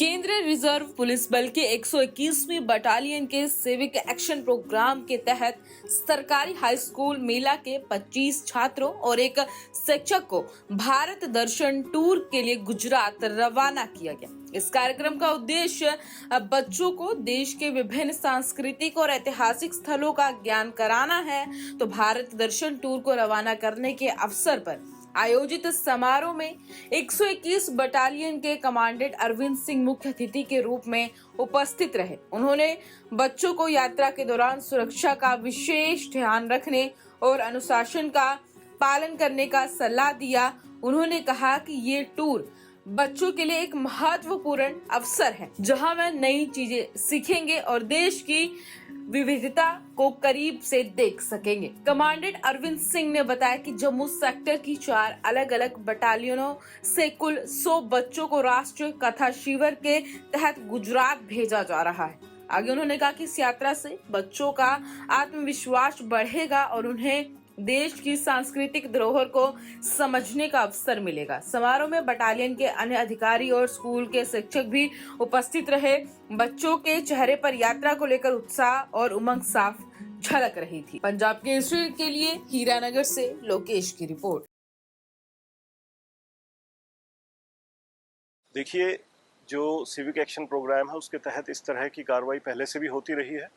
केंद्रीय reserve police बल के 121वीं बटालियन के सिविक एक्शन प्रोग्राम के तहत सरकारी हाई स्कूल मेला के 25 छात्रों और एक शिक्षक को भारत दर्शन टूर के लिए गुजरात रवाना किया गया। इस कार्यक्रम का उद्देश्य बच्चों को देश के विभिन्न सांस्कृतिक और ऐतिहासिक स्थलों का ज्ञान कराना है। तो भारत दर्शन टूर को रवाना करने के अवसर पर आयोजित समारोह में 121 बटालियन के कमांडेंट अरविंद सिंह मुख्य अतिथि के रूप में उपस्थित रहे। उन्होंने बच्चों को यात्रा के दौरान सुरक्षा का विशेष ध्यान रखने और अनुशासन का पालन करने का सलाह दिया। उन्होंने कहा कि ये टूर बच्चों के लिए एक महत्वपूर्ण अवसर है, जहां वे नई चीजें सीखेंगे और देश की विविधता को करीब से देख सकेंगे। कमांडेंट अरविंद सिंह ने बताया कि जम्मू सेक्टर की 4 अलग अलग बटालियनों से कुल 100 बच्चों को राष्ट्रीय कथा शिविर के तहत गुजरात भेजा जा रहा है। आगे उन्होंने कहा कि इस यात्रा से बच्चों का आत्मविश्वास बढ़ेगा और उन्हें देश की सांस्कृतिक धरोहर को समझने का अवसर मिलेगा। समारोह में बटालियन के अन्य अधिकारी और स्कूल के शिक्षक भी उपस्थित रहे। बच्चों के चेहरे पर यात्रा को लेकर उत्साह और उमंग साफ झलक रही थी। पंजाब केसरी के लिए हीरानगर से लोकेश की रिपोर्ट। देखिए, जो सिविक एक्शन प्रोग्राम है उसके तहत इस तरह की कार्रवाई पहले से भी होती रही है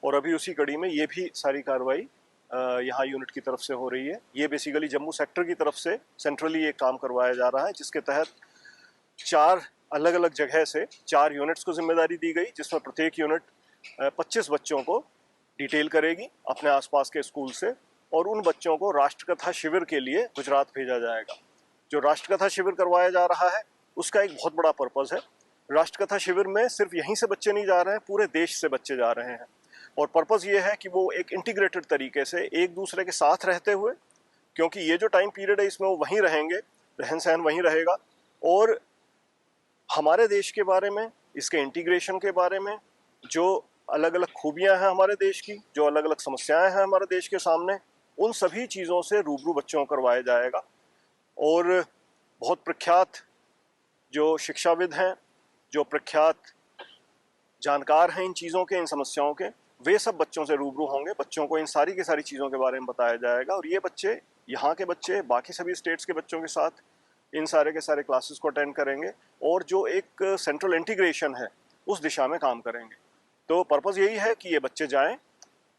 और अभी उसी कड़ी में ये भी सारी कार्रवाई यहाँ यूनिट की तरफ से हो रही है। ये बेसिकली जम्मू सेक्टर की तरफ से सेंट्रली एक काम करवाया जा रहा है, जिसके तहत 4 अलग अलग जगह से 4 यूनिट्स को जिम्मेदारी दी गई, जिसमें प्रत्येक यूनिट 25 बच्चों को डिटेल करेगी अपने आसपास के स्कूल से और उन बच्चों को राष्ट्रकथा शिविर के लिए गुजरात भेजा जाएगा। जो राष्ट्रकथा शिविर करवाया जा रहा है उसका एक बहुत बड़ा पर्पज़ है। राष्ट्रकथा शिविर में सिर्फ यहीं से बच्चे नहीं जा रहे हैं, पूरे देश से बच्चे जा रहे हैं और पर्पज़ ये है कि वो एक इंटीग्रेटेड तरीके से एक दूसरे के साथ रहते हुए, क्योंकि ये जो टाइम पीरियड है इसमें वो वहीं रहेंगे, रहन सहन वहीं रहेगा और हमारे देश के बारे में, इसके इंटीग्रेशन के बारे में, जो अलग अलग खूबियां हैं हमारे देश की, जो अलग अलग समस्याएं हैं हमारे देश के सामने, उन सभी चीज़ों से रूबरू बच्चों को करवाया जाएगा। और बहुत प्रख्यात जो शिक्षाविद हैं, जो प्रख्यात जानकार हैं इन चीज़ों के, इन समस्याओं के, वे सब बच्चों से रूबरू होंगे। बच्चों को इन सारी की सारी चीज़ों के बारे में बताया जाएगा और ये बच्चे, यहाँ के बच्चे बाकी सभी स्टेट्स के बच्चों के साथ इन सारे के सारे क्लासेस को अटेंड करेंगे और जो एक सेंट्रल इंटीग्रेशन है उस दिशा में काम करेंगे। तो पर्पज़ यही है कि ये बच्चे जाएं,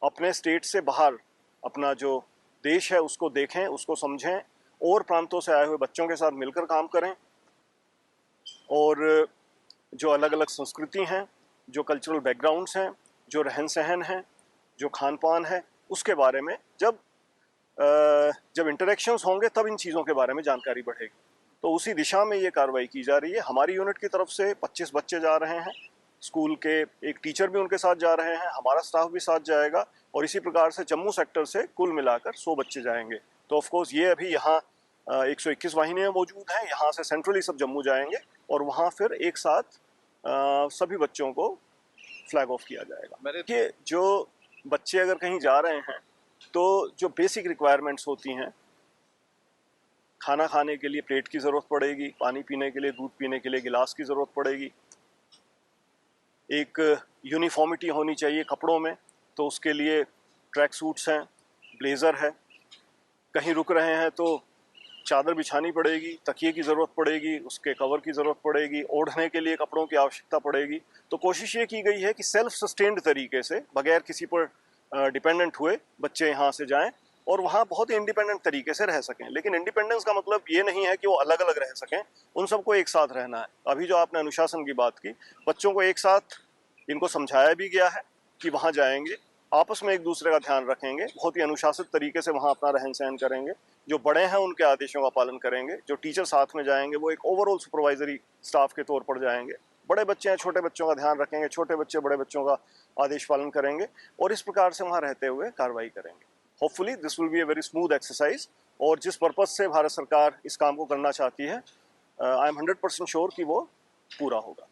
अपने स्टेट से बाहर अपना जो देश है उसको देखें, उसको समझें और प्रांतों से आए हुए बच्चों के साथ मिलकर काम करें और जो अलग अलग संस्कृति हैं, जो कल्चरल बैकग्राउंड्स हैं, जो रहन सहन है, जो खान पान है, उसके बारे में जब इंटरेक्शंस होंगे तब इन चीज़ों के बारे में जानकारी बढ़ेगी। तो उसी दिशा में ये कार्रवाई की जा रही है। हमारी यूनिट की तरफ से 25 बच्चे जा रहे हैं, स्कूल के एक टीचर भी उनके साथ जा रहे हैं, हमारा स्टाफ भी साथ जाएगा और इसी प्रकार से जम्मू सेक्टर से कुल मिलाकर 100 बच्चे जाएंगे। तो ऑफकोर्स ये अभी यहाँ 121 वाहिनियाँ मौजूद हैं, यहाँ से सेंट्रली सब जम्मू जाएंगे और वहाँ फिर एक साथ सभी बच्चों को फ्लैग ऑफ किया जाएगा। देखिए, जो बच्चे अगर कहीं जा रहे हैं तो जो बेसिक रिक्वायरमेंट्स होती हैं, खाना खाने के लिए प्लेट की ज़रूरत पड़ेगी, पानी पीने के लिए, दूध पीने के लिए गिलास की ज़रूरत पड़ेगी, एक यूनिफॉर्मिटी होनी चाहिए कपड़ों में, तो उसके लिए ट्रैक सूट्स हैं, ब्लेज़र है, कहीं रुक रहे हैं तो चादर बिछानी पड़ेगी, तकिए की ज़रूरत पड़ेगी, उसके कवर की ज़रूरत पड़ेगी, ओढ़ने के लिए कपड़ों की आवश्यकता पड़ेगी। तो कोशिश ये की गई है कि सेल्फ सस्टेन्ड तरीके से, बगैर किसी पर डिपेंडेंट हुए बच्चे यहाँ से जाएं और वहाँ बहुत ही इंडिपेंडेंट तरीके से रह सकें। लेकिन इंडिपेंडेंस का मतलब ये नहीं है कि वो अलग अलग रह सकें, उन सबको एक साथ रहना है। अभी जो आपने अनुशासन की बात की, बच्चों को एक साथ इनको समझाया भी गया है कि वहाँ जाएंगे, आपस में एक दूसरे का ध्यान रखेंगे, बहुत ही अनुशासित तरीके से वहाँ अपना रहन सहन करेंगे, जो बड़े हैं उनके आदेशों का पालन करेंगे, जो टीचर साथ में जाएंगे वो एक ओवरऑल सुपरवाइजरी स्टाफ के तौर पर जाएंगे, बड़े बच्चे हैं छोटे बच्चों का ध्यान रखेंगे, छोटे बच्चे बड़े बच्चों का आदेश पालन करेंगे और इस प्रकार से वहाँ रहते हुए कार्रवाई करेंगे। Hopefully this will be a very smooth exercise और जिस पर्पज़ से भारत सरकार इस काम को करना चाहती है, आई एम 100% श्योर कि वो पूरा होगा।